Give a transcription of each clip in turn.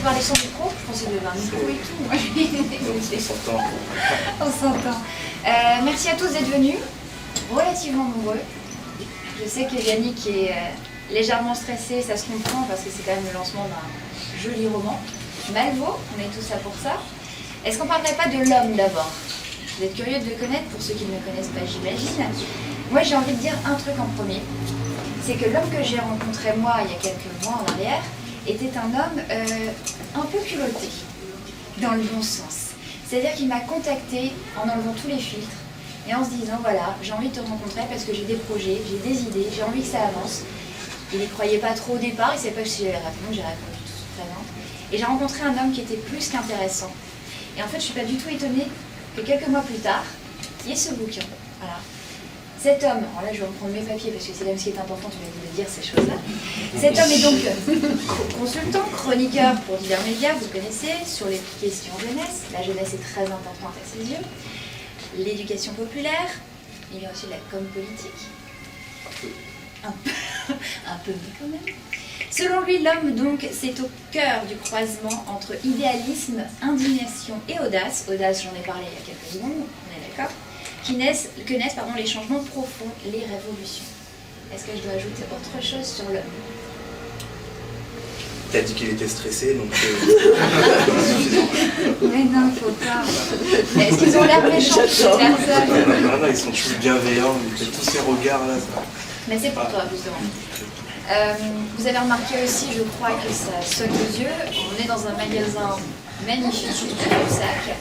Parler sans micro, je pensais de un micro et tout. On s'entend. Merci à tous d'être venus, relativement nombreux. Je sais que Yannick est légèrement stressé, ça se comprend parce que c'est quand même le lancement d'un joli roman. Malvo, on est tous là pour ça. Est-ce qu'on parlerait pas de l'homme d'abord? Vous êtes curieux de le connaître, pour ceux qui ne le connaissent pas, j'imagine. Moi, j'ai envie de dire un truc en premier. C'est que l'homme que j'ai rencontré moi, il y a quelques mois en arrière, était un homme un peu culotté, dans le bon sens. C'est-à-dire qu'il m'a contacté en enlevant tous les filtres et en se disant voilà, j'ai envie de te rencontrer parce que j'ai des projets, j'ai des idées, j'ai envie que ça avance. Il n'y croyait pas trop au départ, il ne savait pas si j'allais répondre, j'ai répondu tout très bien. Et j'ai rencontré un homme qui était plus qu'intéressant. Et en fait, je ne suis pas du tout étonnée que quelques mois plus tard, il y ait ce bouquin. Voilà. Cet homme, alors là je vais reprendre mes papiers parce que c'est même ce qui est important, tu vas me dire ces choses-là. Cet homme est donc consultant, chroniqueur pour divers médias, vous connaissez, sur les questions jeunesse. La jeunesse est très importante à ses yeux. L'éducation populaire, il y a aussi la com politique. Un peu, mais quand même. Selon lui, l'homme, donc, c'est au cœur du croisement entre idéalisme, indignation et audace. Audace, j'en ai parlé il y a quelques secondes, on est d'accord. Que naissent les changements profonds, les révolutions. Est-ce que je dois ajouter autre chose sur l'homme? Tu as dit qu'il était stressé, donc mais non, il ne faut pas. Est-ce qu'ils ont l'air méchants, ces personnes? Non, ils sont tous bienveillants, tous ces regards là. Mais c'est pour toi, justement. Vous avez remarqué aussi, je crois que ça saute aux yeux, on est dans un magasin magnifique du sac.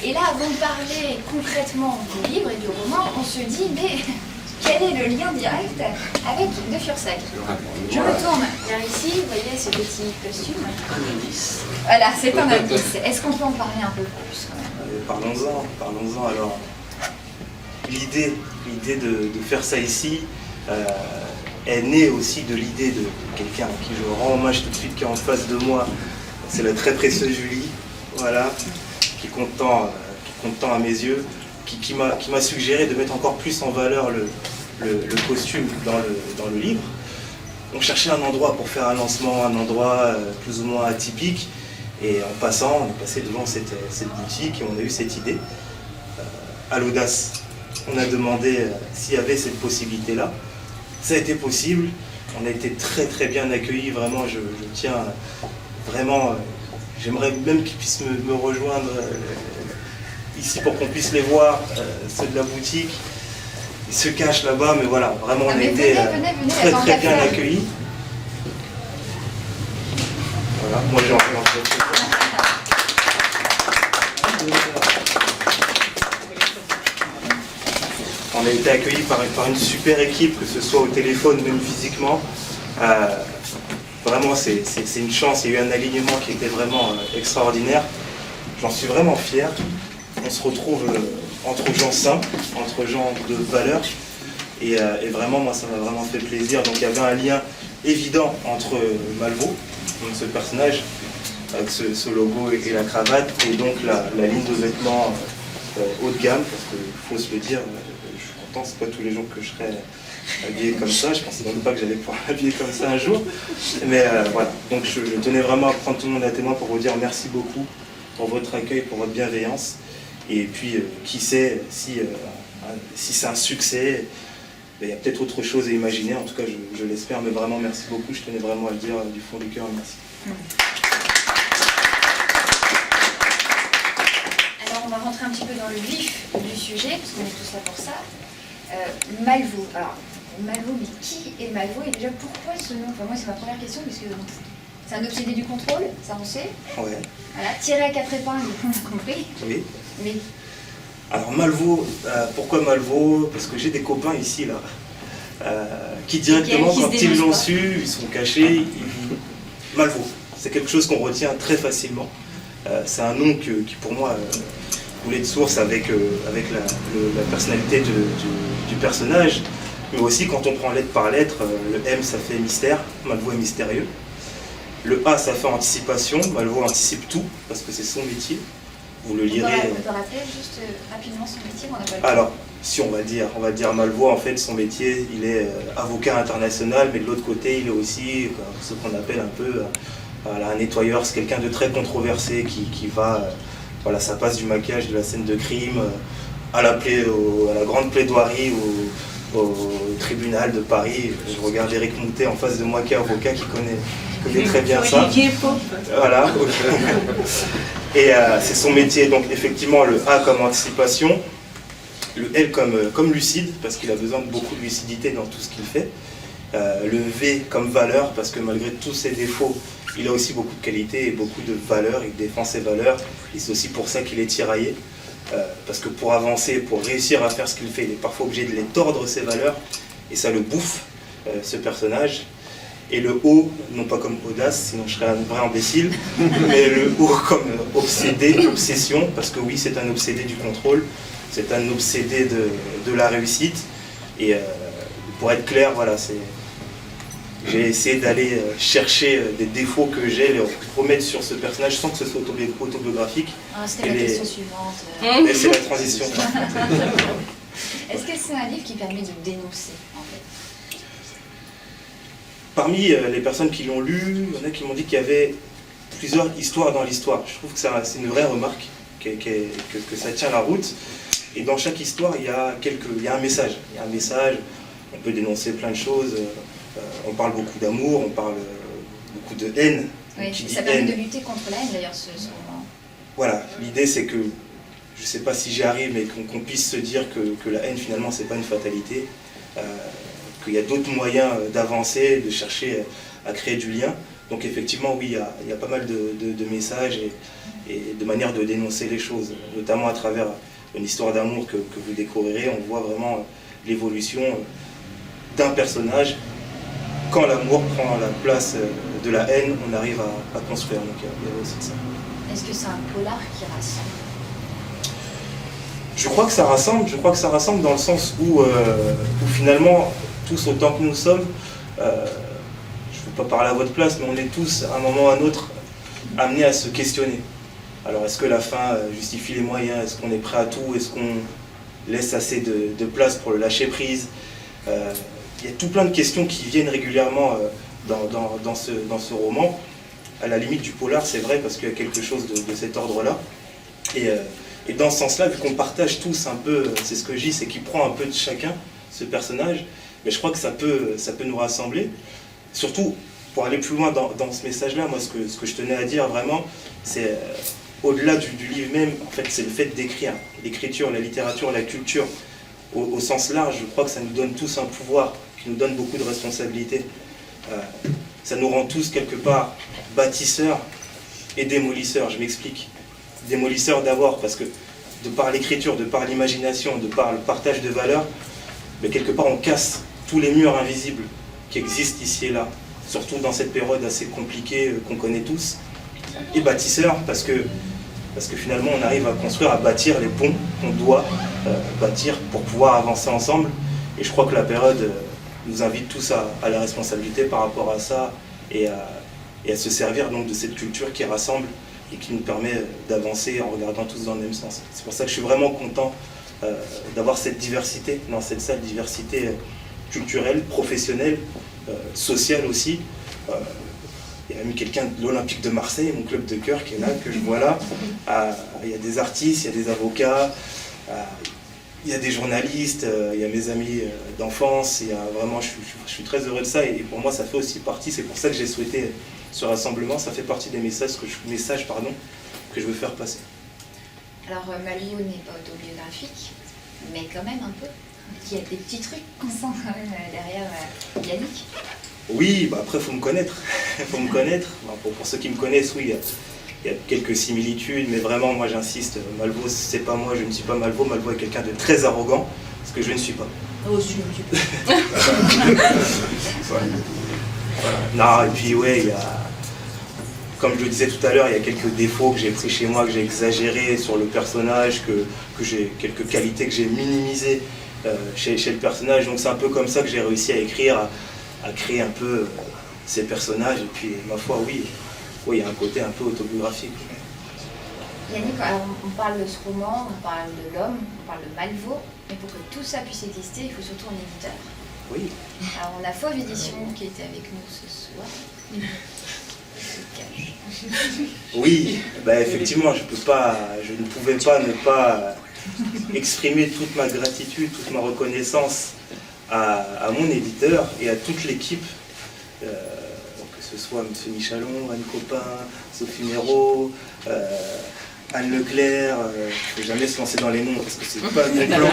Et là, avant de parler concrètement du livre et du roman, on se dit, mais quel est le lien direct avec De Fursac? Je me tourne vers ici, vous voyez ce petit costume. Voilà, c'est un indice. Est-ce qu'on peut en parler un peu plus quand même? Parlons-en. Alors, l'idée de faire ça ici est née aussi de l'idée de quelqu'un à qui je rends hommage tout de suite, qui est en face de moi. C'est la très précieuse Julie, voilà. Qui compte tant à mes yeux, qui m'a suggéré de mettre encore plus en valeur le costume dans le livre. On cherchait un endroit pour faire un lancement, un endroit plus ou moins atypique, et en passant, on est passé devant cette boutique et on a eu cette idée. À l'audace, on a demandé s'il y avait cette possibilité-là. Ça a été possible, on a été très très bien accueillis, vraiment, je tiens vraiment... J'aimerais même qu'ils puissent me rejoindre ici pour qu'on puisse les voir, ceux de la boutique. Ils se cachent là-bas, mais voilà, vraiment on a été très très bien accueillis. Voilà, moi j'ai envie On a été accueillis par une super équipe, que ce soit au téléphone, même physiquement. Vraiment, c'est une chance, il y a eu un alignement qui était vraiment extraordinaire. J'en suis vraiment fier. On se retrouve entre gens simples, entre gens de valeur. Et vraiment, moi, ça m'a vraiment fait plaisir. Donc, il y avait un lien évident entre Malvo, donc ce personnage, avec ce logo et la cravate, et donc la ligne de vêtements haut de gamme, parce qu'il faut se le dire, je suis content, c'est pas tous les jours que je serai habillé comme ça, je pensais même pas que j'allais pouvoir m'habiller comme ça un jour, mais voilà, donc je tenais vraiment à prendre tout le monde à témoin pour vous dire merci beaucoup pour votre accueil, pour votre bienveillance, et puis qui sait si c'est un succès, il y a peut-être autre chose à imaginer, en tout cas je l'espère, mais vraiment merci beaucoup, je tenais vraiment à le dire du fond du cœur, merci. Alors on va rentrer un petit peu dans le vif du sujet, parce qu'on est tous là pour ça. Malvo, alors Malvo, mais qui est Malvo et déjà pourquoi ce nom? Enfin, moi c'est ma première question, puisque c'est un obsédé du contrôle, ça on sait. Ouais. Voilà, tiré à quatre épingles, on a compris. Oui. Mais Alors Malvaux, pourquoi Malvaux? Parce que j'ai des copains ici, là, qui directement, quand ils l'ont su, ils sont cachés, ils disent Malvaux. C'est quelque chose qu'on retient très facilement. C'est un nom qui pour moi, coulait de source avec la personnalité du personnage, mais aussi quand on prend lettre par lettre, le M ça fait mystère, Malvaux est mystérieux. Le A ça fait anticipation, Malvaux anticipe tout, parce que c'est son métier. Vous le lirez. On peut rappeler juste rapidement son métier, on n'a pas le temps. Alors, si on va dire Malvaux, en fait, son métier, il est avocat international, mais de l'autre côté, il est aussi ce qu'on appelle un peu un nettoyeur. C'est quelqu'un de très controversé qui va, voilà, ça passe du maquillage de la scène de crime à la grande plaidoirie au tribunal de Paris. Je regarde Éric Moutet en face de moi, qui est avocat, qui connaît très bien ça. Olivier Pope. Voilà. Et c'est son métier, donc effectivement le A comme anticipation, le L comme lucide, parce qu'il a besoin de beaucoup de lucidité dans tout ce qu'il fait, le V comme valeur, parce que malgré tous ses défauts, il a aussi beaucoup de qualités et beaucoup de valeurs, il défend ses valeurs, et c'est aussi pour ça qu'il est tiraillé, parce que pour avancer, pour réussir à faire ce qu'il fait, il est parfois obligé de les tordre ses valeurs, et ça le bouffe, ce personnage. Et le O, non pas comme audace, sinon je serais un vrai imbécile, mais le O comme obsédé, obsession, parce que oui, c'est un obsédé du contrôle, c'est un obsédé de la réussite. Et pour être clair, voilà, j'ai essayé d'aller chercher des défauts que j'ai, les remettre sur ce personnage sans que ce soit autobiographique. Ah, c'était la question suivante. Et c'est la transition. Est-ce que c'est un livre qui permet de dénoncer, en fait? Parmi les personnes qui l'ont lu, il y en a qui m'ont dit qu'il y avait plusieurs histoires dans l'histoire. Je trouve que c'est une vraie remarque, que ça tient la route. Et dans chaque histoire, il y a un message. Il y a un message, on peut dénoncer plein de choses. On parle beaucoup d'amour, on parle beaucoup de haine. Oui, ça permet de lutter contre la haine, d'ailleurs, ce roman. Voilà, l'idée c'est que, je ne sais pas si j'y arrive, mais qu'on puisse se dire que la haine, finalement, c'est pas une fatalité. Qu'il y a d'autres moyens d'avancer, de chercher à créer du lien. Donc effectivement, oui, il y a pas mal de messages et de manières de dénoncer les choses, notamment à travers une histoire d'amour que vous découvrirez. On voit vraiment l'évolution d'un personnage. Quand l'amour prend la place de la haine, on arrive à construire. Donc il y a aussi ça. Est-ce que c'est un polar qui rassemble? Je crois que ça rassemble dans le sens où finalement, tous autant que nous sommes, je ne veux pas parler à votre place, mais on est tous, à un moment ou à un autre, amenés à se questionner. Alors, est-ce que la fin justifie les moyens? Est-ce qu'on est prêt à tout? Est-ce qu'on laisse assez de place pour le lâcher prise? Il y a tout plein de questions qui viennent régulièrement dans ce roman. À la limite du polar, c'est vrai, parce qu'il y a quelque chose de cet ordre-là. Et dans ce sens-là, vu qu'on partage tous un peu, c'est ce que je dis, c'est qu'il prend un peu de chacun, ce personnage, mais je crois que ça peut nous rassembler. Surtout, pour aller plus loin dans ce message-là, moi, ce que je tenais à dire vraiment, c'est au-delà du livre même, en fait, c'est le fait d'écrire. L'écriture, la littérature, la culture, au sens large, je crois que ça nous donne tous un pouvoir, qui nous donne beaucoup de responsabilités. Ça nous rend tous, quelque part, bâtisseurs et démolisseurs. Je m'explique. Démolisseurs d'abord, parce que de par l'écriture, de par l'imagination, de par le partage de valeurs, mais quelque part, on casse tous les murs invisibles qui existent ici et là, surtout dans cette période assez compliquée qu'on connaît tous, et bâtisseurs, parce que finalement on arrive à construire, à bâtir les ponts qu'on doit bâtir pour pouvoir avancer ensemble, et je crois que la période nous invite tous à la responsabilité par rapport à ça, et à se servir donc de cette culture qui rassemble et qui nous permet d'avancer en regardant tous dans le même sens. C'est pour ça que je suis vraiment content d'avoir cette diversité dans cette salle, diversité culturelle, professionnelle, sociale aussi. Il y a même quelqu'un de l'Olympique de Marseille, mon club de cœur, qui est là, que je vois là. Il y a des artistes, il y a des avocats, il y a des journalistes, il y a mes amis d'enfance. Vraiment, je suis très heureux de ça, et pour moi ça fait aussi partie, c'est pour ça que j'ai souhaité ce rassemblement, ça fait partie des messages que je veux faire passer. Alors Malvaux n'est pas autobiographique, mais quand même un peu. Il y a des petits trucs qu'on sent quand même derrière Yannick. Oui, bah après il faut me connaître. Faut me connaître. Bon, pour ceux qui me connaissent, oui, il y a quelques similitudes, mais vraiment, moi j'insiste, Malvo, c'est pas moi, je ne suis pas Malvo. Malvo est quelqu'un de très arrogant, ce que je ne suis pas. Oh, si, un petit peu. Non, et puis ouais, il y a, comme je le disais tout à l'heure, il y a quelques défauts que j'ai pris chez moi, que j'ai exagéré sur le personnage, que j'ai quelques qualités que j'ai minimisées chez le personnage. Donc c'est un peu comme ça que j'ai réussi à écrire, à créer un peu ces personnages. Et puis ma foi, oui, il y a un côté un peu autobiographique. Yannick, alors on parle de ce roman, on parle de l'homme, on parle de Malvo, mais pour que tout ça puisse exister, il faut surtout un éditeur. Oui. Alors on a Fauve Édition qui était avec nous ce soir. Oui, bah effectivement, je ne pouvais pas ne pas exprimer toute ma gratitude, toute ma reconnaissance à mon éditeur et à toute l'équipe, que ce soit M. Michalon, Anne Copin, Sophie Méraud, Anne Leclerc. Il ne faut jamais se lancer dans les noms parce que c'est pas le bon plan,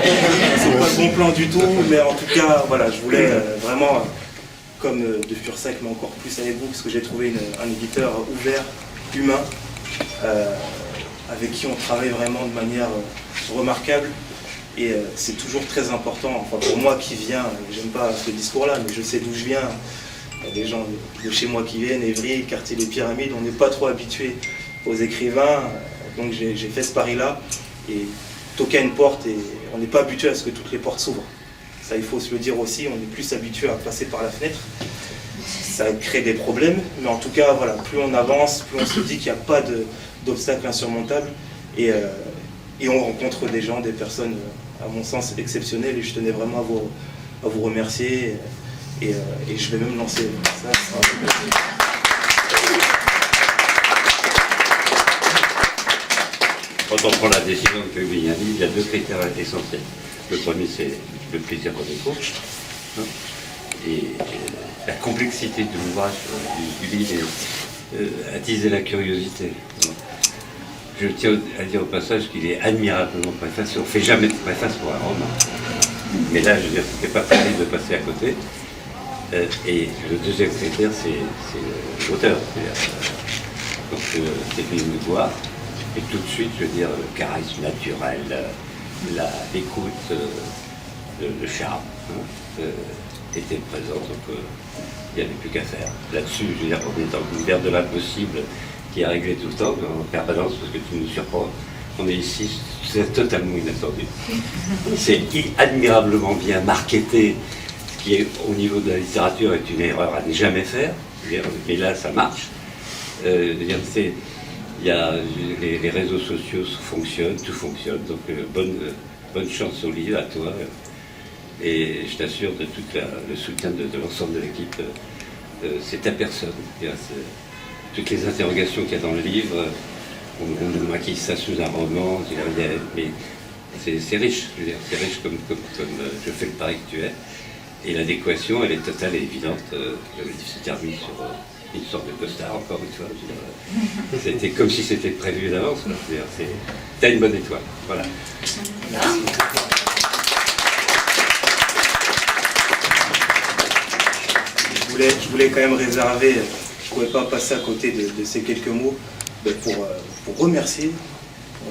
c'est pas le bon plan du tout, mais en tout cas, voilà, je voulais vraiment, comme de Fursac, mais encore plus avec vous, parce que j'ai trouvé un éditeur ouvert, humain, avec qui on travaille vraiment de manière remarquable. Et c'est toujours très important, enfin pour moi qui viens, j'aime pas ce discours-là, mais je sais d'où je viens. Il y a des gens de chez moi qui viennent, Évry, quartier des Pyramides, on n'est pas trop habitué aux écrivains, donc j'ai fait ce pari-là. Et toquer à une porte, et on n'est pas habitué à ce que toutes les portes s'ouvrent. Ça, il faut se le dire aussi, on est plus habitué à passer par la fenêtre. Ça crée des problèmes, mais en tout cas, voilà, plus on avance, plus on se dit qu'il n'y a pas d'obstacles insurmontables. Et on rencontre des gens, des personnes, à mon sens, exceptionnelles. Et je tenais vraiment à vous remercier. Et je vais même lancer ça. Quand on prend la décision de publier un livre, il y a deux critères essentiels. Le premier, c'est le plaisir de l'écoute. Et la complexité de l'ouvrage du livre attiser la curiosité. Je tiens à dire au passage qu'il est admirablement préfacé. On ne fait jamais de préface pour un roman. Mais là, je veux dire, c'était pas facile de passer à côté. Et le deuxième critère, c'est l'auteur. Donc, c'est venu nous voir. Et tout de suite, je veux dire, le charisme naturel, l'écoute, le charme était présent. Donc, il n'y avait plus qu'à faire. Là-dessus, je veux dire, on est dans l'univers de l'impossible qui est réglé tout le temps, en permanence, parce que tu nous surprends. On est ici, c'est totalement inattendu. C'est admirablement bien marketé, ce qui est au niveau de la littérature est une erreur à ne jamais faire. Mais là, ça marche. Il y a les réseaux sociaux fonctionnent, tout fonctionne. Donc bonne chance au livre, à toi. Et je t'assure de tout le soutien de l'ensemble de l'équipe. C'est ta personne. Toutes les interrogations qu'il y a dans le livre, on maquille ça sous un roman, mais c'est riche. C'est riche comme je fais le pari que tu es. Et l'adéquation, elle est totale et évidente. Le livre se termine sur une sorte de costard, encore une fois. C'était comme si c'était prévu d'avance. T'as une bonne étoile. Voilà. Merci. Je voulais quand même réserver, je ne pouvais pas passer à côté de ces quelques mots pour remercier.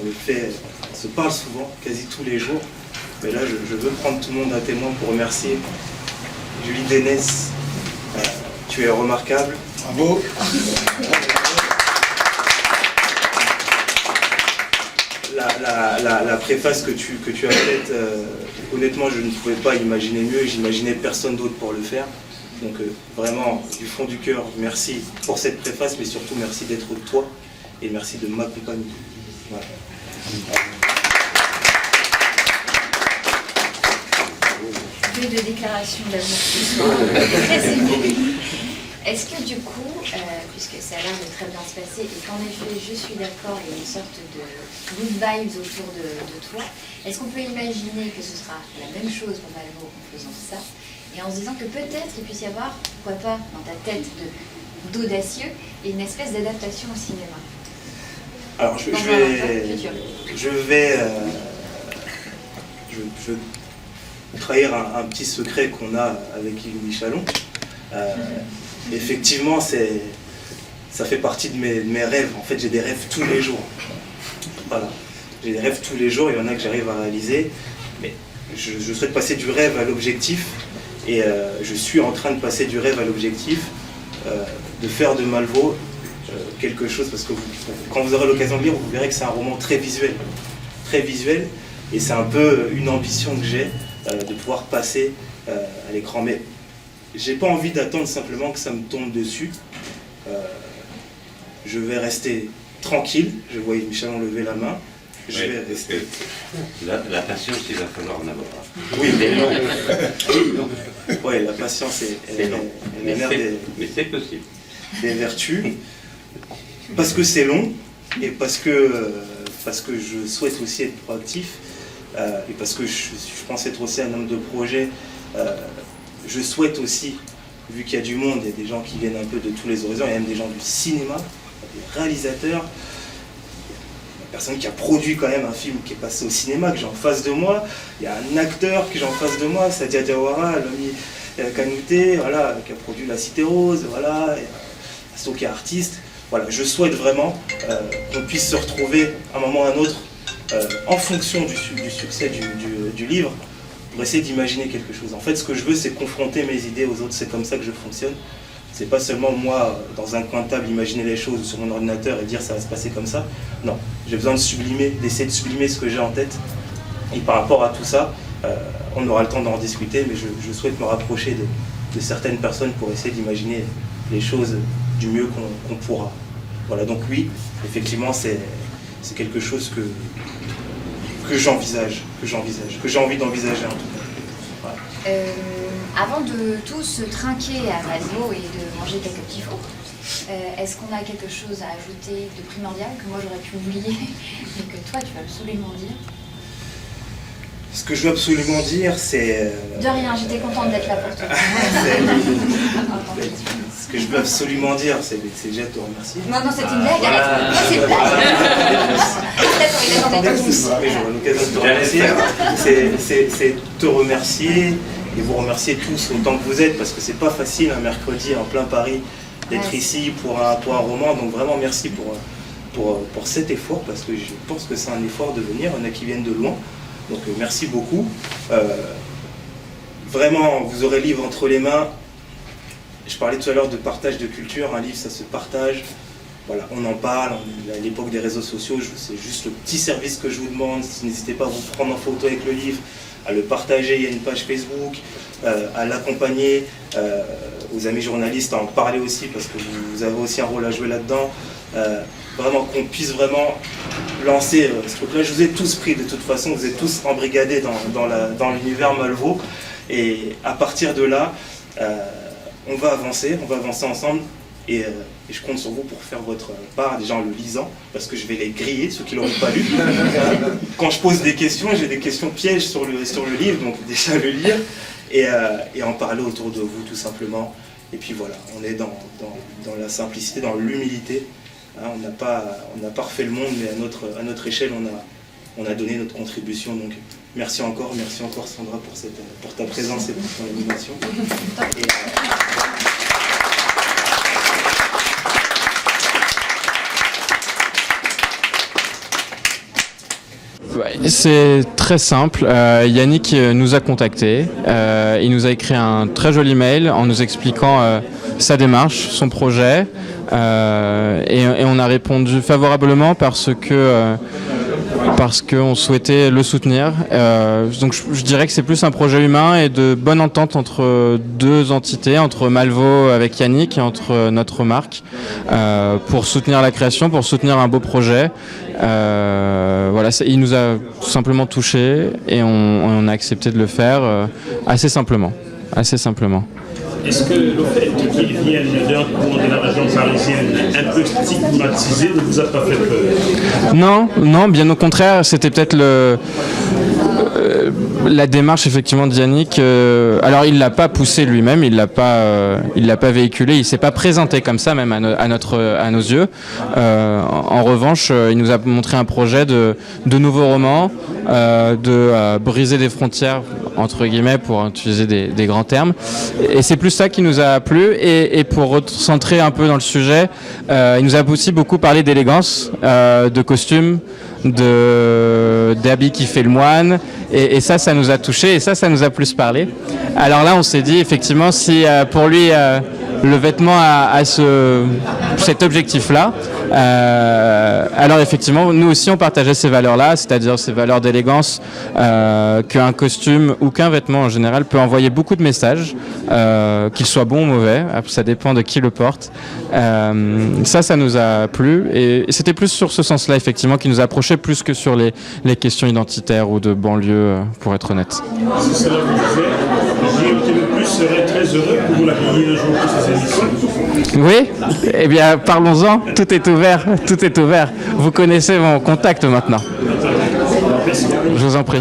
On se parle souvent, quasi tous les jours, mais là je veux prendre tout le monde à témoin pour remercier Julie Dénès. Tu es remarquable. Bravo. La préface que tu as faite, honnêtement je ne pouvais pas imaginer mieux, j'imaginais personne d'autre pour le faire. Donc vraiment, du fond du cœur, merci pour cette préface, mais surtout merci d'être toi et merci de m'accompagner. Voilà. Peu de déclarations d'amour ce soir, très ému. Est-ce que du coup, puisque ça a l'air de très bien se passer et qu'en effet je suis d'accord, il y a une sorte de good vibes autour de toi, est-ce qu'on peut imaginer que ce sera la même chose pour Malvo en faisant ça? Et en se disant que peut-être il puisse y avoir, pourquoi pas, dans ta tête d'audacieux, et une espèce d'adaptation au cinéma. Alors je vais trahir un petit secret qu'on a avec Yves Michalon. Effectivement, c'est ça fait partie de mes rêves. En fait, j'ai des rêves tous les jours. Voilà. J'ai des rêves tous les jours, il y en a que j'arrive à réaliser. Mais je souhaite passer du rêve à l'objectif. Et je suis en train de passer du rêve à l'objectif, de faire de Malveau quelque chose, parce que quand vous aurez l'occasion de lire, vous verrez que c'est un roman très visuel. Très visuel. Et c'est un peu une ambition que j'ai, de pouvoir passer à l'écran. Mais j'ai pas envie d'attendre simplement que ça me tombe dessus. Je vais rester tranquille. Je vois Michel lever la main. Je vais rester. La patience, il va falloir en avoir. Oui, c'est long. Oui, la patience est mère mais c'est possible. Des vertus. Parce que c'est long et parce que je souhaite aussi être proactif et parce que je pense être aussi un homme de projet. Je souhaite aussi, vu qu'il y a du monde, il y a des gens qui viennent un peu de tous les horizons, il y a même des gens du cinéma, des réalisateurs, une personne qui a produit quand même un film qui est passé au cinéma, que j'ai en face de moi, il y a un acteur que j'ai en face de moi, Sadia Diawara, Lomi Kanouté, voilà, qui a produit La Cité Rose, voilà, Asso qui est artiste. Voilà, je souhaite vraiment qu'on puisse se retrouver à un moment ou à un autre en fonction du succès du livre pour essayer d'imaginer quelque chose. En fait, ce que je veux, c'est confronter mes idées aux autres. C'est comme ça que je fonctionne. C'est pas seulement moi, dans un coin de table, imaginer les choses sur mon ordinateur et dire ça va se passer comme ça. Non, j'ai besoin de sublimer, d'essayer de sublimer ce que j'ai en tête. Et par rapport à tout ça, on aura le temps d'en discuter, mais je souhaite me rapprocher de certaines personnes pour essayer d'imaginer les choses du mieux qu'on pourra. Voilà, donc oui, effectivement, c'est quelque chose que j'envisage, que j'ai envie d'envisager en tout cas. Voilà. Avant de tous trinquer à Malveau et de manger quelques petits fours, est-ce qu'on a quelque chose à ajouter de primordial que moi j'aurais pu oublier et que toi tu vas absolument dire? Ce que je veux absolument dire, c'est... De rien, j'étais contente d'être là pour toi. Ce que je veux absolument dire, c'est déjà te remercier. Non, c'est une blague, arrête. Non, c'est une blague. J'aurai l'occasion de te remercier. C'est te remercier et vous remercier tous autant que vous êtes, parce que c'est pas facile un mercredi en plein Paris d'être ici pour un roman. Donc vraiment merci pour cet effort, parce que je pense que c'est un effort de venir. Il y en a qui viennent de loin. Donc merci beaucoup. Vraiment, vous aurez le livre entre les mains. Je parlais tout à l'heure de partage de culture. Un livre, ça se partage. Voilà, on en parle. À l'époque des réseaux sociaux, c'est juste le petit service que je vous demande. N'hésitez pas à vous prendre en photo avec le livre, à le partager. Il y a une page Facebook, à l'accompagner, aux amis journalistes, à en parler aussi, parce que vous avez aussi un rôle à jouer là-dedans. Vraiment qu'on puisse vraiment lancer ce truc-là. Je vous ai tous pris de toute façon, vous êtes tous embrigadés dans l'univers Malveau. Et à partir de là, on va avancer ensemble. Et je compte sur vous pour faire votre part, déjà en le lisant, parce que je vais les griller, ceux qui ne l'auront pas lu. Quand je pose des questions, j'ai des questions pièges sur le livre, donc déjà le lire et en parler autour de vous tout simplement. Et puis voilà, on est dans la simplicité, dans l'humilité. Hein, on n'a pas refait le monde, mais à notre échelle, on a donné notre contribution. Donc merci encore Sandra pour ta présence et pour ton animation. C'est très simple. Yannick nous a contactés. Il nous a écrit un très joli mail en nous expliquant sa démarche, son projet. Et on a répondu favorablement parce qu'on souhaitait le soutenir. Donc je dirais que c'est plus un projet humain et de bonne entente entre deux entités, entre Malveau avec Yannick et entre notre marque, pour soutenir la création, pour soutenir un beau projet. Voilà, il nous a tout simplement touchés et on a accepté de le faire assez simplement. Est-ce que le fait qu'il vienne d'un cours de la région parisienne un peu stigmatisé ne vous a pas fait peur? Non, bien au contraire, c'était peut-être la démarche effectivement de Yannick, alors il l'a pas poussé lui-même, il l'a pas véhiculé, il s'est pas présenté comme ça même à nos yeux. En revanche, il nous a montré un projet de nouveaux romans, de briser des frontières entre guillemets pour utiliser des grands termes. Et c'est plus ça qui nous a plu. Et pour recentrer un peu dans le sujet, il nous a aussi beaucoup parlé d'élégance, de costumes, d'habits qui fait le moine, et ça nous a touché, et ça nous a plus parlé. Alors là on s'est dit effectivement si pour lui le vêtement a cet objectif là, alors effectivement nous aussi on partageait ces valeurs là, c'est-à-dire ces valeurs d'élégance, qu'un costume ou qu'un vêtement en général peut envoyer beaucoup de messages, qu'il soit bon ou mauvais, ça dépend de qui le porte. Ça nous a plu, et c'était plus sur ce sens là effectivement qui nous approchait plus que sur les questions identitaires ou de banlieue, pour être honnête. Si cela vous fait, Guillaume TV+ serait très heureux pour vous l'accueillir un jour pour ces émissions. Oui, eh bien parlons-en, tout est ouvert. Vous connaissez mon contact maintenant. Je vous en prie.